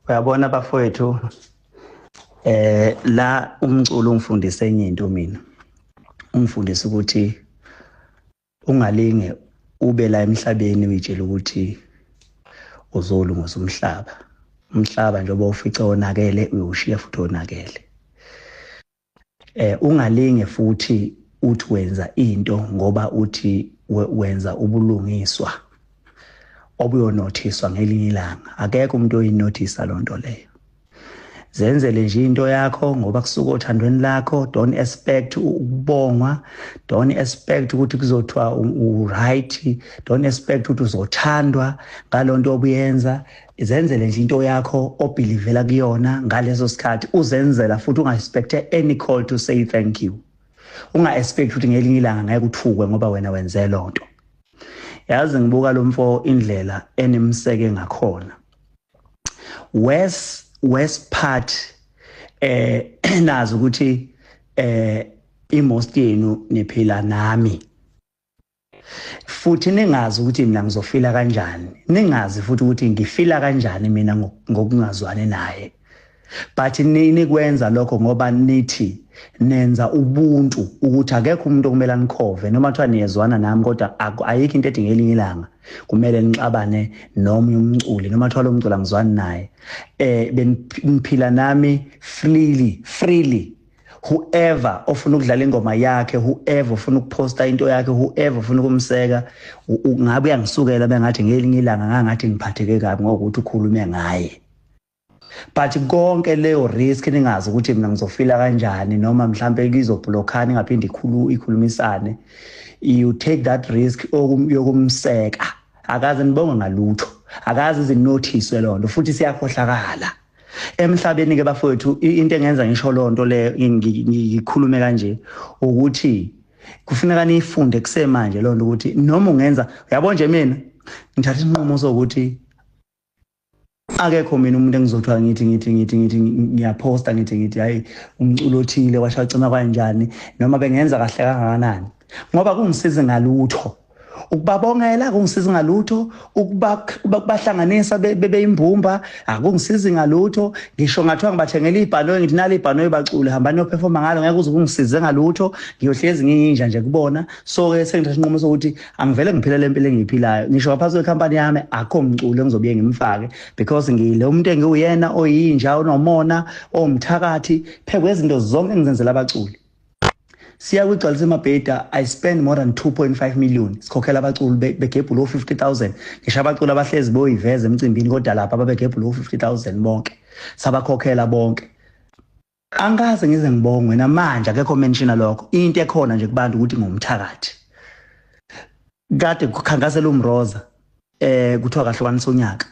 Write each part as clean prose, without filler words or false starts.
Uyabona bafowethu, la umculo ungifundise enye into mina. Ungifundisa ukuthi ungalinge ube la emhlabeni uyitshela ukuthi uzolungisa umhlaba. Umhlaba njengoba ufica onakele uyoshiya futhi onakele. Ungalinge futhi uthi wenza into ngoba uthi wenza ubulungiswa obuyonothiswa ngelinye ilanga. Akekho umuntu oyinothisa lonto leyo. Zenzele nje into yakho ngoba kusuka othandweni lakho. Don't expect ukubongwa, don't expect ukuthi kuzothiwa right, don't expect ukuthi uzothandwa ngalonto obuyenza. Izenzele nje into yakho obelievela kuyona ngaleso sikhathi, uzenzela futhi unga expect any call to say thank you. Unga expect ukuthi ngelinye ilanga ngeke uthukwe ngoba wena wenze lonto. Yazi ngibuka lo mfo indlela enemseke ngakhona. West part nazi ukuthi imost yenu niphila nami. Futhi ningazi ukuthi mina ngizofila kanjani. Ningazi futhi ukuthi ngifila kanjani mina ngokungazwani naye. But nikwenza lokho ngoba nithi nenza ubuntu ukuthi akekho umuntu okumele anikhove noma kuthiwa niyezwana nami kodwa ayikho into ethi ngelinye ilanga kumele nixabane noma umculi noma kuthiwa lo mculi angizwani naye. Beniphila nami freely. Whoever ofuna ukudlala ingoma yakhe, whoever ofuna ukuposta into yakhe, whoever ofuna ukumseka, ngabe uyangisukela bengathi ngelinye ilanga ngathi ngiphatheke kabi ngokuthi ukhulume ngaye. But konke leyo risk ningazi ukuthi mina ngizofila kanjani noma mhlambe ngizoblockana ngaphindi ikhulumisane. You take that risk yokumseka. Akaze nibonga ngalutho. Akaze zinothiswe lonto futhi siyakhohlakala. Emhlabeni ke bafowethu into engenza ngisho lonto le ngikhulume kanje ukuthi kufuneka nifunde kusemanje lonto ukuthi noma ungenza uyabona nje mina ngithatha isinqumo sokuthi akekho mina umuntu engizothiwa ngithi ngiyaposta ngithi hayi umculo othile washacima kanjani noma bengenza kahle kangakanani ngoba kungisize ngalutho. Ukubabongela kungisiza ngalutho, ukubahlanganisa bebe imbumba akungisiza ngalutho. Ngisho ngathiwa ngibathengela ibhanoyi ngithi nali ibhanoyi bacule hamba niyoperforma ngalo ngeke uze kungisize ngalutho. Ngiyohlezi nginjinja nje kubona. So ke sengithatha isinqumo sokuthi angivele ngiphile lempilo engiyiphilayo. Ngisho ngaphansi kwekhampani yami akho umculo engizobuye ngimfake because ngile umuntu engiyena oyinja onomona omthakathi phekwe izinto zonke engizenzela abaculi. Siya kwigcwalisa emabheda I spend more than 2.5 million. Sikhokhela abaculi begebhu lo 50,000. Ngisho abaculi abahlezi boyiveza emcimbini kodwa lapha ababegebhu lo 50,000 bonke. Sabakhokhela bonke. Angaze ngize ngibongwe namanje akekho mention lokho. Into ekhona nje kubantu ukuthi ngumthakathi. Kade kukhankasela umroza kuthiwa kahlukanisa unyaka.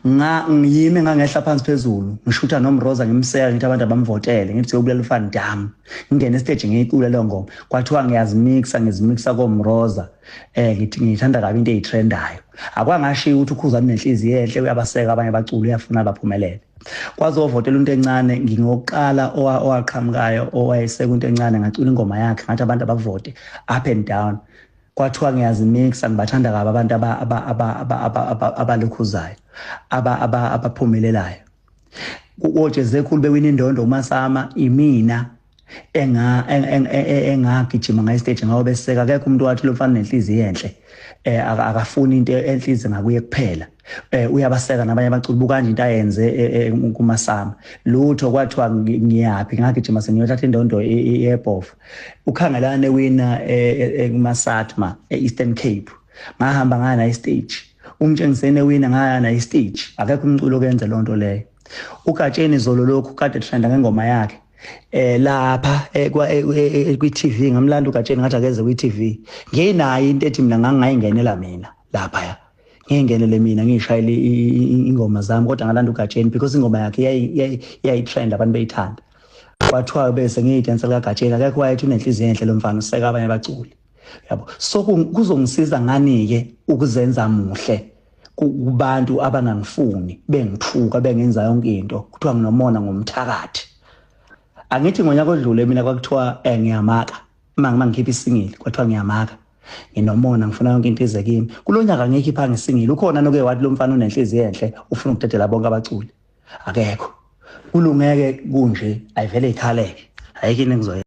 Ngiyime ngangehla phansi phezulu ngishutha nomroza ngimseka ngithi abantu abamvotele ngithi ubulela ufani dam ngingena estage ngiyicula le ngoma kwathiwa ngizimixa komroza ngithi ngithanda kabi into eyitrendayo akwangashiya ukuthi ukhuzana nenhliziyo enhle uyabaseka abanye abaculi uyafuna baphumelele kwazovotela into encane ngingokuqala owaqhamukayo owayeseka into encane ngacula ingoma yakhe ngathi abantu abavote up and down kwathiwa ngiyazimixa ngibathanda kabi abantu abalukhuzayo abaphumelelayo uJezekhulu bewina indondo uMasama imina engagijima ngayi stage ngawo beseka akekho umuntu wathi lofana nenhliziyo enhle akafuni into enhliziyo ngakuye kuphela uyabaseka nabanye abaculi bukanje into ayenze kuMasama lutho kwathiwa ngiyaphi ngagijima seniyothatha indondo eBhofu ukhangelane wina kuMasatma eEastern Cape ngahamba ngana istage umtshengisene wina ngana istage akekho umculo okenza lonto leyo uGatsheni Zolo lokhu kade trenda ngengoma yakhe lapha kwi-TV ngamlanda uGatsheni ngathi akeze kwi-TV ngiyinayo into ethi mina ngangayingenela mina lapha ngingenele mina ngishayile ingoma zami kodwa ngalanda uGatsheni because ingoma yakhe yayitrend abantu beyithanda kwathiwa bese ngiyidensela kaGatsheni akekho wayethi unenhliziyo enhle lo mfana useka abanye abaculi yabo so kuzongisiza ngani ke ukuzenza muhle kubantu abangangifuni bengithuka bengenza yonke into kuthiwa nginomona ngomthakathi. Angithi ngonyaka odlule mina kwakuthiwa ngiyamaka uma ngikhipha isingile kwathiwa ngiyamaka nginomona ngifuna yonke into ize kimi kulonyaka ngeke iphange singile ukhona noke wathi lo mfana unenhliziyo enhle ufuna ukudedela bonke abaculi akekho kulungeke kunje ayivele ikhaleke ayikho into engizoyenza